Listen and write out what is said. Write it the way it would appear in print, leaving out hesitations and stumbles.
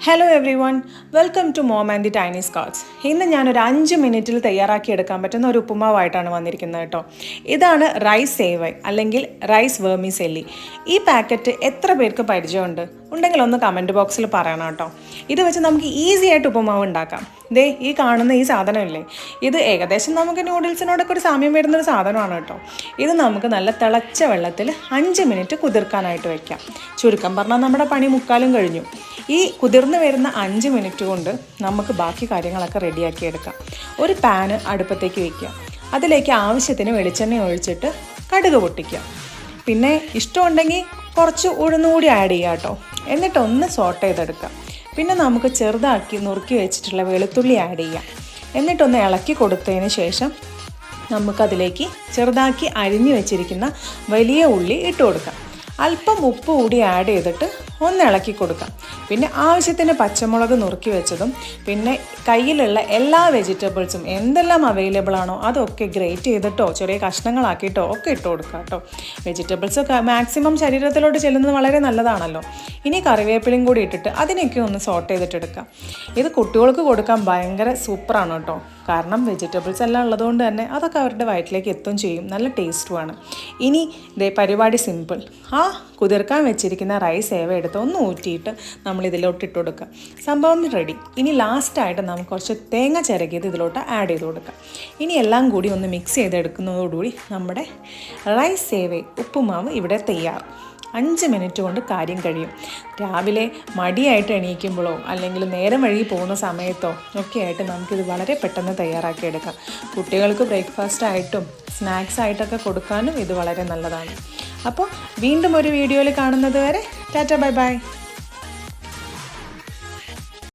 Hello everyone, welcome to mom and the tiny scots. ഇന്ന് ഞാനൊരു 5 മിനിറ്റിൽ തയ്യാറാക്കി എടുക്കാൻ പറ്റുന്ന ഒരു ഉപ്പുമാവായിട്ടാണ് വന്നിരിക്കുന്നത് കേട്ടോ. ഇതാണ് റൈസ് സേവൈ അല്ലെങ്കിൽ റൈസ് വെർമിസെല്ലി. ഈ പാക്കറ്റ് എത്ര പേർക്ക് പരിചയമുണ്ട് ഉണ്ടെങ്കിൽ ഒന്ന് കമൻറ്റ് ബോക്സിൽ പറയണം കേട്ടോ. ഇത് വെച്ച് നമുക്ക് ഈസി ആയിട്ട് ഉപ്പുമാവ് ഉണ്ടാക്കാം. ഈ കാണുന്ന ഈ സാധനമില്ലേ, ഇത് ഏകദേശം നമുക്ക് നൂഡിൽസിനോടൊക്കെ ഒരു സാമ്യം വരുന്നൊരു സാധനമാണ് കേട്ടോ. ഇത് നമുക്ക് നല്ല തിളച്ച വെള്ളത്തിൽ 5 മിനിറ്റ് കുതിർക്കാനായിട്ട് വെക്കാം. ചുരുക്കം പറഞ്ഞാൽ നമ്മുടെ പണി മുക്കാലും കഴിഞ്ഞു. ഈ കുതിർന്ന് വരുന്ന 5 മിനിറ്റ് കൊണ്ട് നമുക്ക് ബാക്കി കാര്യങ്ങളൊക്കെ റെഡിയാക്കി എടുക്കാം. ഒരു പാന് അടുപ്പത്തേക്ക് വയ്ക്കുക. അതിലേക്ക് ആവശ്യത്തിന് വെളിച്ചെണ്ണ ഒഴിച്ചിട്ട് കടുക് പൊട്ടിക്കുക. പിന്നെ ഇഷ്ടമുണ്ടെങ്കിൽ കുറച്ച് ഉഴുന്നുകൂടി ആഡ് ചെയ്യുക കേട്ടോ. എന്നിട്ടൊന്ന് സോട്ട് ചെയ്തെടുക്കാം. പിന്നെ നമുക്ക് ചെറുതാക്കി നുറുക്കി വെച്ചിട്ടുള്ള വെളുത്തുള്ളി ആഡ് ചെയ്യാം. എന്നിട്ടൊന്ന് ഇളക്കി കൊടുത്തതിന് ശേഷം നമുക്കതിലേക്ക് ചെറുതാക്കി അരിഞ്ഞു വെച്ചിരിക്കുന്ന വലിയ ഉള്ളി ഇട്ട് കൊടുക്കാം. അല്പം ഉപ്പ് കൂടി ആഡ് ചെയ്തിട്ട് ഒന്ന് ഇളക്കി കൊടുക്കാം. പിന്നെ ആവശ്യത്തിന് പച്ചമുളക് നുറുക്കി വെച്ചതും പിന്നെ കയ്യിലുള്ള എല്ലാ വെജിറ്റബിൾസും എന്തെല്ലാം അവൈലബിൾ ആണോ അതൊക്കെ ഗ്രേറ്റ് ചെയ്തിട്ടോ ചെറിയ കഷ്ണങ്ങളാക്കിയിട്ടോ ഒക്കെ ഇട്ട് കൊടുക്കാം കേട്ടോ. വെജിറ്റബിൾസൊക്കെ മാക്സിമം ശരീരത്തിലോട്ട് ചെല്ലുന്നത് വളരെ നല്ലതാണല്ലോ. ഇനി കറിവേപ്പിലയും കൂടി ഇട്ടിട്ട് അതിനൊക്കെ ഒന്ന് സോട്ട് ചെയ്തിട്ടെടുക്കാം. ഇത് കുട്ടികൾക്ക് കൊടുക്കാൻ ഭയങ്കര സൂപ്പറാണ് കേട്ടോ. കാരണം വെജിറ്റബിൾസ് എല്ലാം ഉള്ളതുകൊണ്ട് തന്നെ അതൊക്കെ അവരുടെ വയറ്റിലേക്ക് എത്തുകയും ചെയ്യും. നല്ല ടേസ്റ്റുമാണ്. ഇനി പരിപാടി സിമ്പിൾ. കുതിർക്കാൻ വെച്ചിരിക്കുന്ന റൈസ് സേവ എടുത്ത് ഒന്ന് ഊറ്റിയിട്ട് നമ്മൾ ഇതിലോട്ട് ഇട്ട് കൊടുക്കുക. സംഭവം റെഡി. ഇനി ലാസ്റ്റായിട്ട് നമുക്ക് കുറച്ച് തേങ്ങ ചിരകിയത് ഇതിലോട്ട് ആഡ് ചെയ്ത് കൊടുക്കാം. ഇനി എല്ലാം കൂടി ഒന്ന് മിക്സ് ചെയ്തെടുക്കുന്നതോടുകൂടി നമ്മുടെ റൈസ് സേവ ഉപ്പുമാവ് ഇവിടെ തയ്യാർ. 5 മിനിറ്റ് കൊണ്ട് കാര്യം കഴിയും. രാവിലെ മടിയായിട്ട് എണീക്കുമ്പോഴോ അല്ലെങ്കിൽ നേരം വഴുകി പോകുന്ന സമയത്തോ ഒക്കെ ആയിട്ട് നമുക്കിത് വളരെ പെട്ടെന്ന് തയ്യാറാക്കിയെടുക്കാം. കുട്ടികൾക്ക് ബ്രേക്ക്ഫാസ്റ്റ് ആയിട്ടും സ്നാക്സ് ആയിട്ടൊക്കെ കൊടുക്കാനും ഇത് വളരെ നല്ലതാണ്. അപ്പോൾ വീണ്ടും ഒരു വീഡിയോയിൽ കാണുന്നത് വരെ ടാറ്റ ബൈ ബൈ.